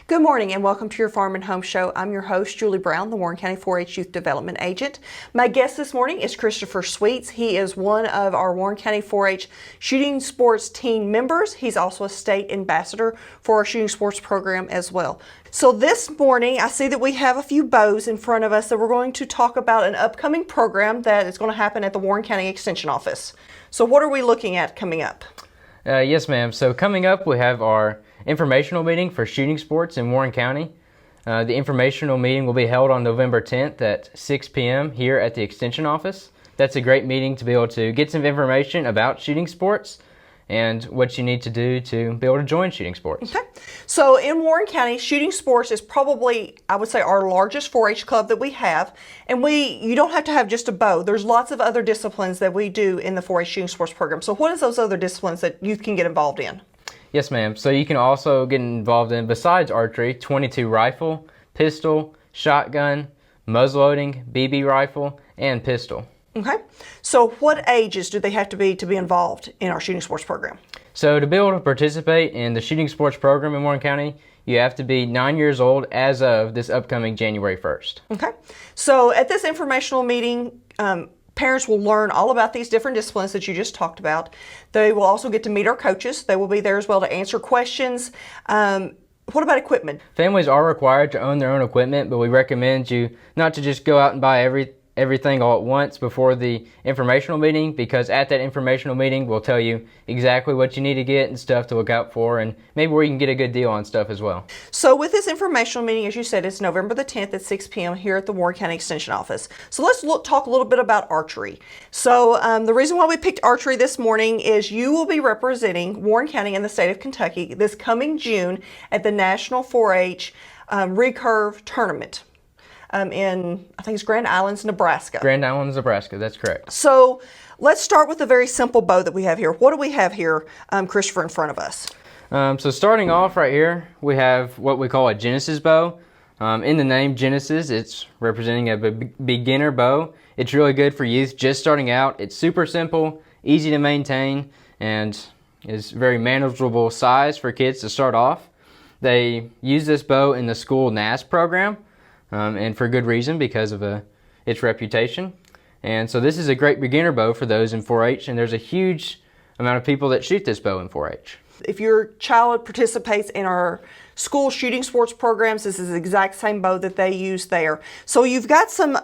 Good morning and welcome to your Farm and Home Show. I'm your host, Julie Brown, the Warren County 4-H Youth Development Agent. My guest this morning is Christopher Sweets. He is one of our Warren County 4-H shooting sports team members. He's also a state ambassador for our shooting sports program as well. So this morning, I see that we have a few bows in front of us that we're going to talk about an upcoming program that is going to happen at the Warren County Extension Office. So what are we looking at coming up? Yes, ma'am. So coming up, we have our informational meeting for shooting sports in Warren County. The informational meeting will be held on November 10th at 6 p.m. here at the Extension Office. That's a great meeting to be able to get some information about shooting sports and what you need to do to be able to join shooting sports. Okay. So in Warren County, shooting sports is probably, I would say, our largest 4-H club that we have. And you don't have to have just a bow. There's lots of other disciplines that we do in the 4-H shooting sports program. So what is those other disciplines that youth can get involved in? Yes, ma'am. So you can also get involved in, besides archery, .22 rifle, pistol, shotgun, muzzleloading, BB rifle, and pistol. Okay. So what ages do they have to be involved in our shooting sports program? So to be able to participate in the shooting sports program in Warren County, you have to be 9 years old as of this upcoming January 1st. Okay. So at this informational meeting, parents will learn all about these different disciplines that you just talked about. They will also get to meet our coaches. They will be there as well to answer questions. What about equipment? Families are required to own their own equipment, but we recommend you not to just go out and buy everything all at once before the informational meeting, because at that informational meeting we'll tell you exactly what you need to get and stuff to look out for, and maybe where you can get a good deal on stuff as well. So with this informational meeting, as you said, it's November the 10th at 6 p.m. here at the Warren County Extension Office. So let's talk a little bit about archery. So the reason why we picked archery this morning is you will be representing Warren County in the state of Kentucky this coming June at the National 4-H Recurve Tournament. In, I think it's Grand Islands, Nebraska. Grand Islands, Nebraska, that's correct. So let's start with a very simple bow that we have here. What do we have here, Christopher, in front of us? So starting off right here, we have what we call a Genesis bow. In the name Genesis, it's representing a beginner bow. It's really good for youth just starting out. It's super simple, easy to maintain, and is very manageable size for kids to start off. They use this bow in the school NAS program. And for good reason, because of its reputation. And so this is a great beginner bow for those in 4-H, and there's a huge amount of people that shoot this bow in 4-H. If your child participates in our school shooting sports programs, this is the exact same bow that they use there. So you've got some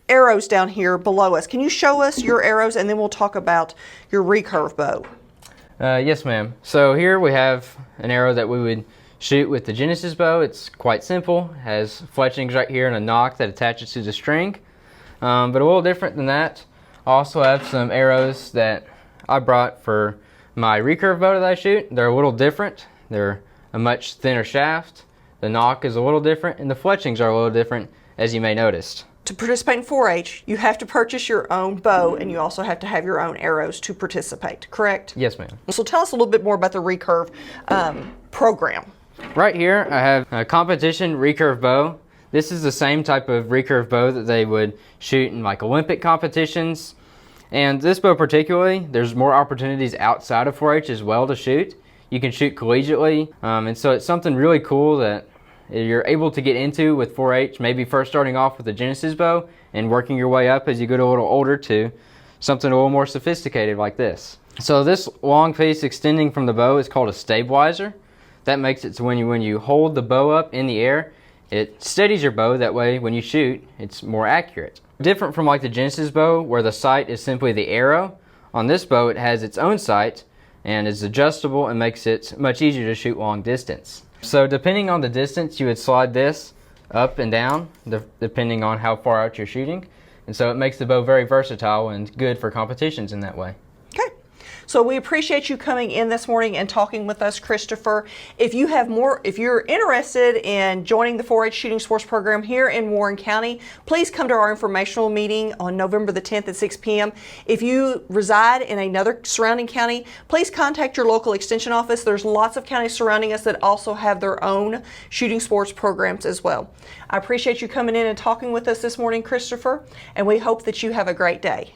arrows down here below us. Can you show us your arrows, and then we'll talk about your recurve bow? Yes, ma'am. So here we have an arrow that we would shoot with the Genesis bow. It's quite simple, has fletchings right here and a nock that attaches to the string. But a little different than that, I also have some arrows that I brought for my recurve bow that I shoot. They're a little different. They're a much thinner shaft. The nock is a little different, and the fletchings are a little different, as you may notice. To participate in 4-H, you have to purchase your own bow, and you also have to have your own arrows to participate, correct? Yes, ma'am. So tell us a little bit more about the recurve program. Right here, I have a competition recurve bow. This is the same type of recurve bow that they would shoot in like Olympic competitions. And this bow particularly, there's more opportunities outside of 4-H as well to shoot. You can shoot collegiately, and so it's something really cool that you're able to get into with 4-H, maybe first starting off with the Genesis bow and working your way up as you get a little older to something a little more sophisticated like this. So this long piece extending from the bow is called a stabilizer. That makes it so when you hold the bow up in the air, it steadies your bow. That way when you shoot, it's more accurate. Different from like the Genesis bow, where the sight is simply the arrow. On this bow, it has its own sight and is adjustable and makes it much easier to shoot long distance. So depending on the distance, you would slide this up and down, depending on how far out you're shooting. And so it makes the bow very versatile and good for competitions in that way. So we appreciate you coming in this morning and talking with us, Christopher. If you're interested in joining the 4-H shooting sports program here in Warren County, please come to our informational meeting on November the 10th at 6 p.m. If you reside in another surrounding county, please contact your local extension office. There's lots of counties surrounding us that also have their own shooting sports programs as well. I appreciate you coming in and talking with us this morning, Christopher, and we hope that you have a great day.